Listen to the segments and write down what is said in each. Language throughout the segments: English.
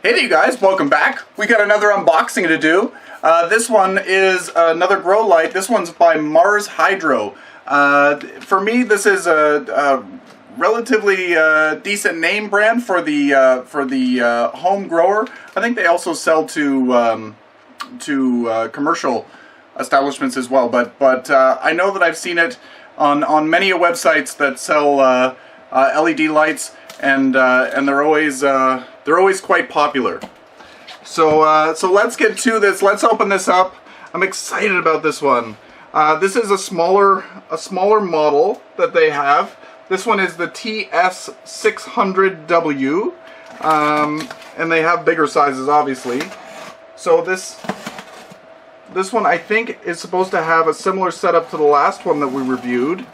Hey there you guys, welcome back. We got another unboxing to do. This one is another grow light. This one's by Mars Hydro. For me, this is a relatively decent name brand for the home grower. I think they also sell to commercial establishments as well. But I know that I've seen it on many websites that sell LED lights, and they're always quite popular. So let's get to this. Let's open this up. I'm excited about this one. This is a smaller model that they have. This one is the TS600W, and they have bigger sizes, obviously. So this one, I think, is supposed to have a similar setup to the last one that we reviewed,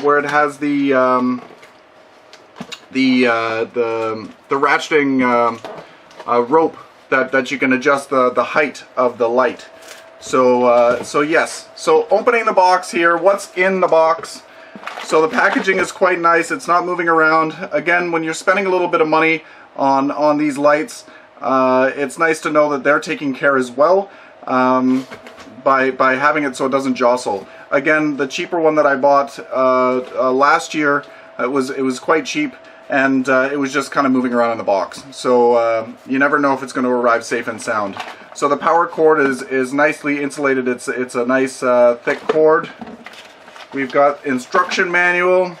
where it has the ratcheting rope that you can adjust the height of the light. So yes. So opening the box here, what's in the box? So the packaging is quite nice. It's not moving around. Again, when you're spending a little bit of money on these lights, it's nice to know that they're taking care as well, by having it so it doesn't jostle. Again, the cheaper one that I bought last year, it was quite cheap, and it was just kind of moving around in the box. So you never know if it's going to arrive safe and sound. So the power cord is nicely insulated. It's a nice thick cord. We've got instruction manual.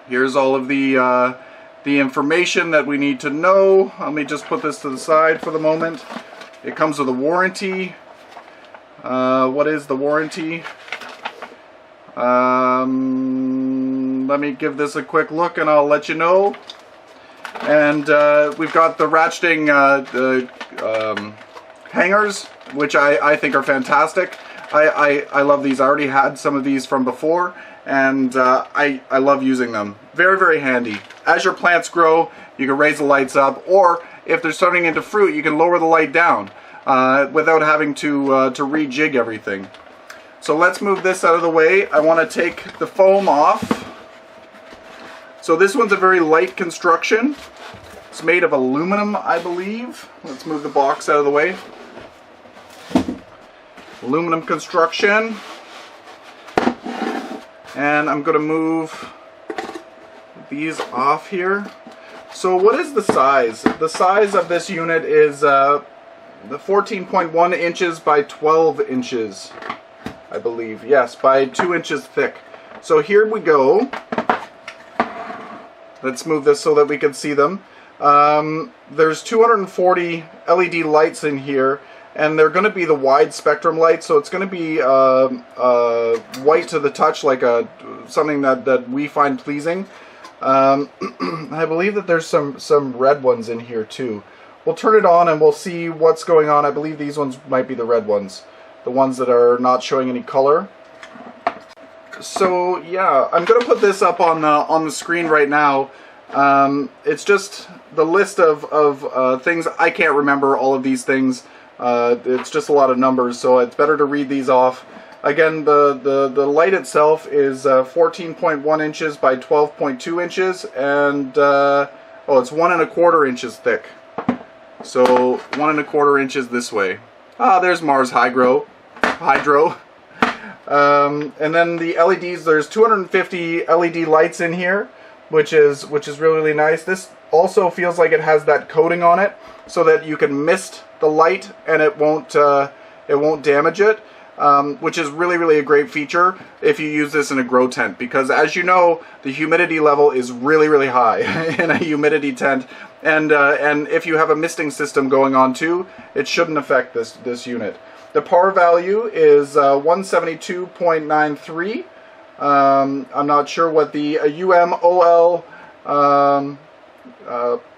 Here's all of the information that we need to know. Let me just put this to the side for the moment. It comes with a warranty. What is the warranty? Let me give this a quick look and I'll let you know. And we've got the ratcheting hangers, which I think are fantastic. I love these. I already had some of these from before, and I love using them. Very, very handy. As your plants grow, you can raise the lights up, or if they're starting into fruit, you can lower the light down without having to rejig everything. So let's move this out of the way. I want to take the foam off. So this one's a very light construction. It's made of aluminum, I believe. Let's move the box out of the way. Aluminum construction. And I'm going to move these off here. So what is the size? The size of this unit is the 14.1 inches by 12 inches, I believe. Yes, by 2 inches thick. So here we go. Let's move this so that we can see them. There's 240 LED lights in here, and they're going to be the wide spectrum lights, so it's going to be white to the touch, like something that we find pleasing. I believe that there's some red ones in here too. We'll turn it on and we'll see what's going on. I believe these ones might be the red ones, the ones that are not showing any color. So yeah, I'm going to put this up on the screen right now. It's just the list of things. I can't remember all of these things. It's just a lot of numbers, so it's better to read these off. Again, the light itself is 14.1 inches by 12.2 inches, and it's 1 1/4 inches thick. So 1 1/4 inches this way. There's Mars Hydro. And then the LEDs, there's 250 LED lights in here, which is really nice. This also feels like it has that coating on it, so that you can mist the light and it won't damage it, which is really a great feature if you use this in a grow tent, because as you know, the humidity level is really high in a humidity tent, and if you have a misting system going on too, it shouldn't affect this unit. The power value is 172.93. I'm not sure what the UMOL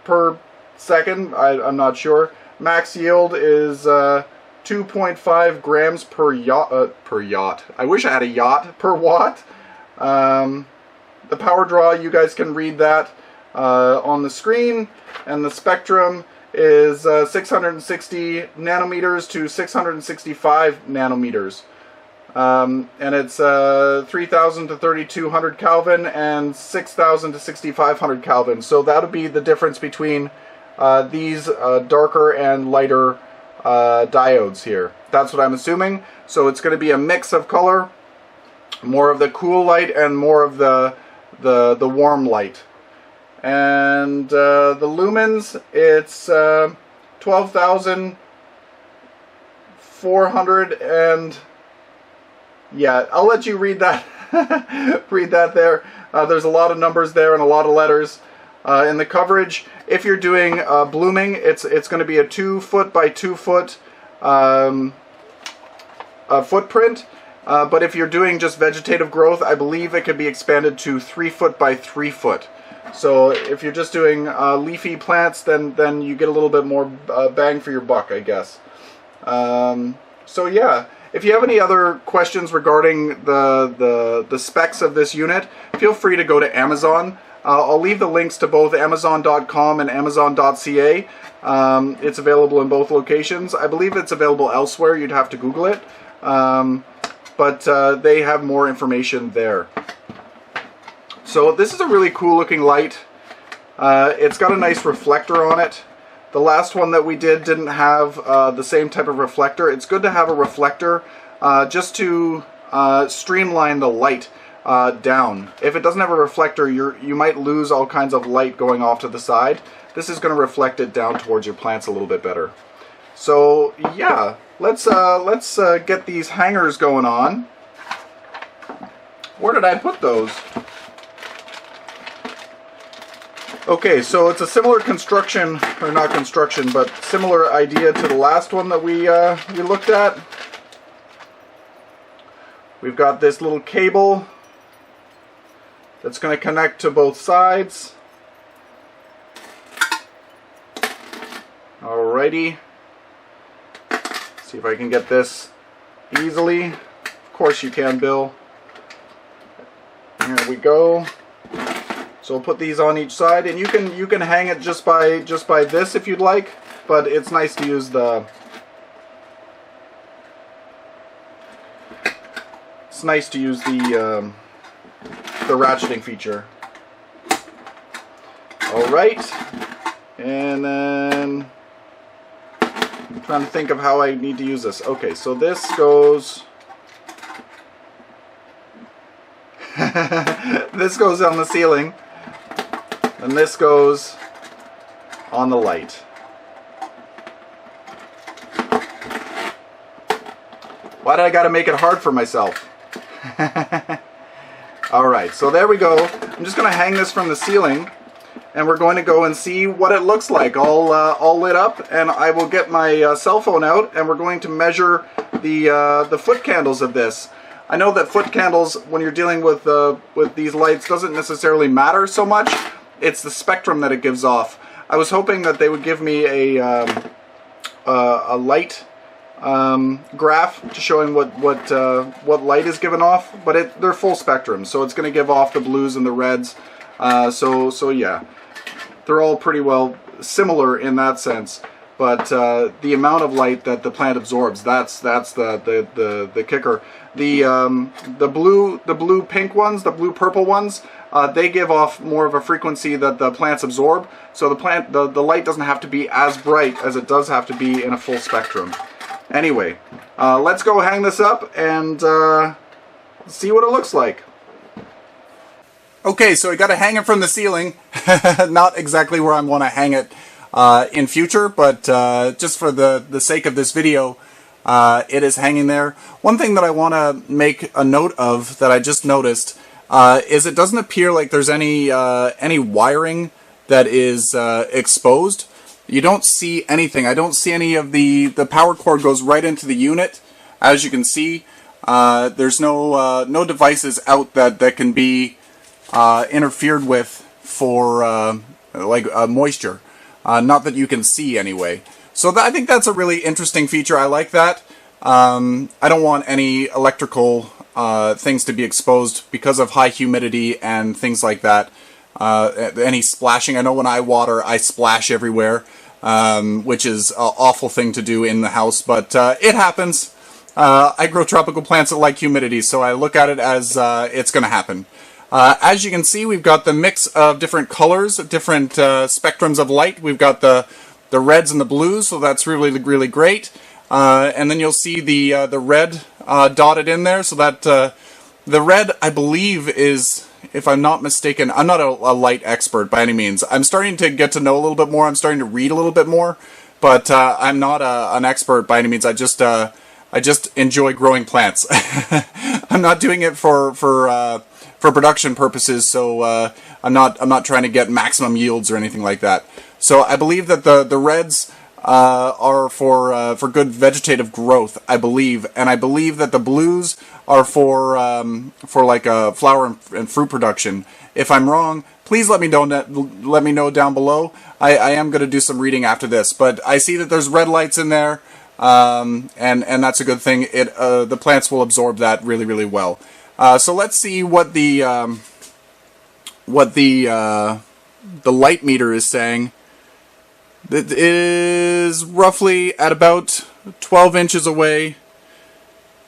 per second. I'm not sure. Max yield is 2.5 grams per yacht. I wish I had a yacht per watt. The power draw, you guys can read that on the screen, and the spectrum is 660 nanometers to 665 nanometers. And it's 3000 to 3200 Kelvin and 6000 to 6500 Kelvin. So that would be the difference between these darker and lighter diodes here. That's what I'm assuming. So it's going to be a mix of color, more of the cool light and more of the warm light. And the lumens, it's 12,400, and yeah, I'll let you read that. Read that there. There's a lot of numbers there and a lot of letters. In the coverage, if you're doing blooming, it's going to be a 2 foot by 2 foot footprint. But if you're doing just vegetative growth, I believe it could be expanded to 3 foot by 3 foot. So if you're just doing leafy plants, then you get a little bit more bang for your buck, I guess. So yeah, if you have any other questions regarding the specs of this unit, feel free to go to Amazon. I'll leave the links to both Amazon.com and Amazon.ca. It's available in both locations. I believe it's available elsewhere. You'd have to Google it. But they have more information there. So this is a really cool looking light. It's got a nice reflector on it. The last one that we did didn't have the same type of reflector. It's good to have a reflector just to streamline the light down. If it doesn't have a reflector, you might lose all kinds of light going off to the side. This is going to reflect it down towards your plants a little bit better. So yeah, let's get these hangers going on. Where did I put those? Okay, so it's a similar construction, or not construction, but similar idea to the last one that we looked at. We've got this little cable that's going to connect to both sides. Alrighty. See if I can get this easily. Of course you can, Bill. Here we go. So we'll put these on each side, and you can hang it just by this if you'd like, but it's nice to use the ratcheting feature. All right, and then I'm trying to think of how I need to use this. Okay, so this goes. This goes on the ceiling, and this goes on the light. Why did I gotta make it hard for myself? Alright, so there we go. I'm just gonna hang this from the ceiling, and we're going to go and see what it looks like all lit up, and I will get my cell phone out, and we're going to measure the foot candles of this. I know that foot candles, when you're dealing with these lights, doesn't necessarily matter so much. It's the spectrum that it gives off. I was hoping that they would give me a light graph to showing what light is given off, but they're full spectrum, so it's going to give off the blues and the reds. So yeah, they're all pretty well similar in that sense. But the amount of light that the plant absorbs, that's the kicker. The blue pink ones, the blue purple ones, they give off more of a frequency that the plants absorb. So the light doesn't have to be as bright as it does have to be in a full spectrum. Anyway, let's go hang this up and see what it looks like. Okay, so I got to hang it from the ceiling. Not exactly where I want to hang it in future, but just for the sake of this video, it is hanging there. One thing that I want to make a note of that I just noticed is it doesn't appear like there's any wiring that is exposed. You don't see anything. I don't see any of the power cord goes right into the unit. As you can see, there's no devices out that can be interfered with for like moisture. Not that you can see anyway. So I think that's a really interesting feature. I like that. I don't want any electrical things to be exposed because of high humidity and things like that. Any splashing. I know when I water, I splash everywhere, which is an awful thing to do in the house, but it happens. I grow tropical plants that like humidity, so I look at it as it's going to happen. As you can see, we've got the mix of different colors, different spectrums of light. We've got the reds and the blues, so that's really, really great. And then you'll see the red dotted in there, so that the red, I believe, is, if I'm not mistaken, I'm not a light expert by any means. I'm starting to get to know a little bit more. I'm starting to read a little bit more, but I'm not an expert by any means. I just enjoy growing plants. I'm not doing it for production purposes, so I'm not trying to get maximum yields or anything like that. So I believe that the reds are for good vegetative growth, I believe, and I believe that the blues are for like flower and fruit production. If I'm wrong, please let me know down below. I am going to do some reading after this, but I see that there's red lights in there, and that's a good thing. The plants will absorb that really, really well. So let's see what the light meter is saying. It is roughly at about 12 inches away.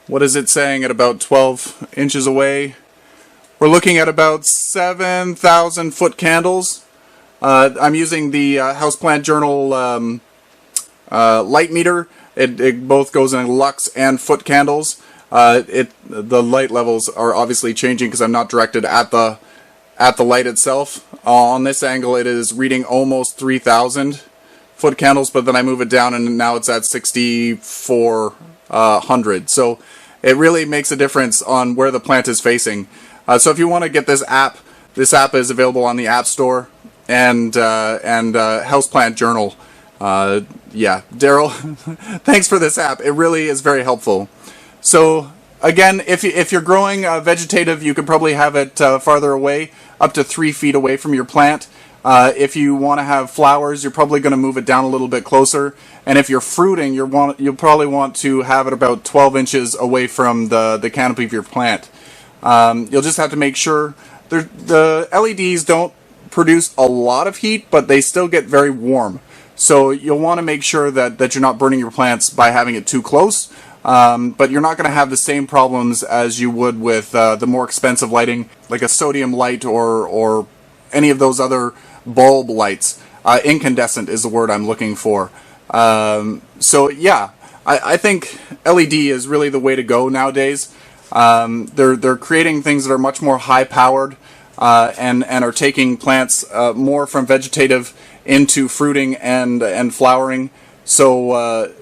What is it saying at about 12 inches away? We're looking at about 7,000 foot candles. I'm using the Houseplant Journal light meter. It both goes in lux and foot candles. The light levels are obviously changing because I'm not directed at the light itself. On this angle, it is reading almost 3,000 foot candles, but then I move it down and now it's at 6,400. So it really makes a difference on where the plant is facing. So if you want to get this app is available on the App Store and Houseplant Journal. Yeah, Daryl, thanks for this app. It really is very helpful. So again, if you're growing vegetative, you could probably have it farther away, up to 3 feet away from your plant. If you want to have flowers, you're probably going to move it down a little bit closer. And if you're fruiting, you'll probably want to have it about 12 inches away from the canopy of your plant. You'll just have to make sure the LEDs don't produce a lot of heat, but they still get very warm. So you'll want to make sure that you're not burning your plants by having it too close. But you're not going to have the same problems as you would with the more expensive lighting, like a sodium light or any of those other bulb lights. Incandescent is the word I'm looking for. So yeah, I think LED is really the way to go nowadays. They're creating things that are much more high powered and are taking plants more from vegetative into fruiting and flowering. So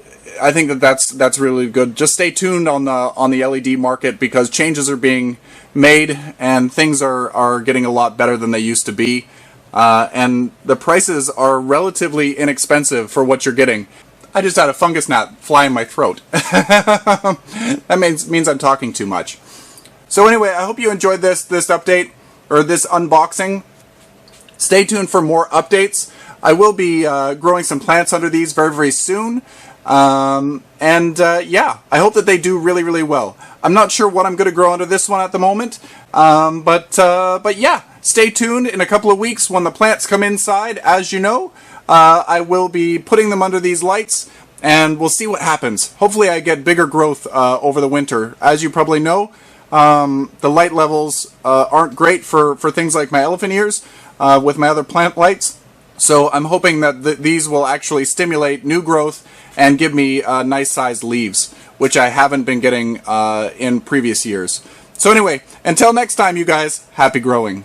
I think that's really good. Just stay tuned on the LED market, because changes are being made and things are getting a lot better than they used to be. And the prices are relatively inexpensive for what you're getting. I just had a fungus gnat fly in my throat. That means I'm talking too much. So anyway, I hope you enjoyed this update, or this unboxing. Stay tuned for more updates. I will be growing some plants under these very, very soon. Yeah, I hope that they do really, really well. I'm not sure what I'm going to grow under this one at the moment, but yeah, stay tuned. In a couple of weeks when the plants come inside, as you know, I will be putting them under these lights, and we'll see what happens. Hopefully I get bigger growth over the winter. As you probably know, the light levels aren't great for things like my elephant ears with my other plant lights. So I'm hoping that these will actually stimulate new growth and give me nice sized leaves, which I haven't been getting in previous years. So anyway, until next time, you guys, happy growing.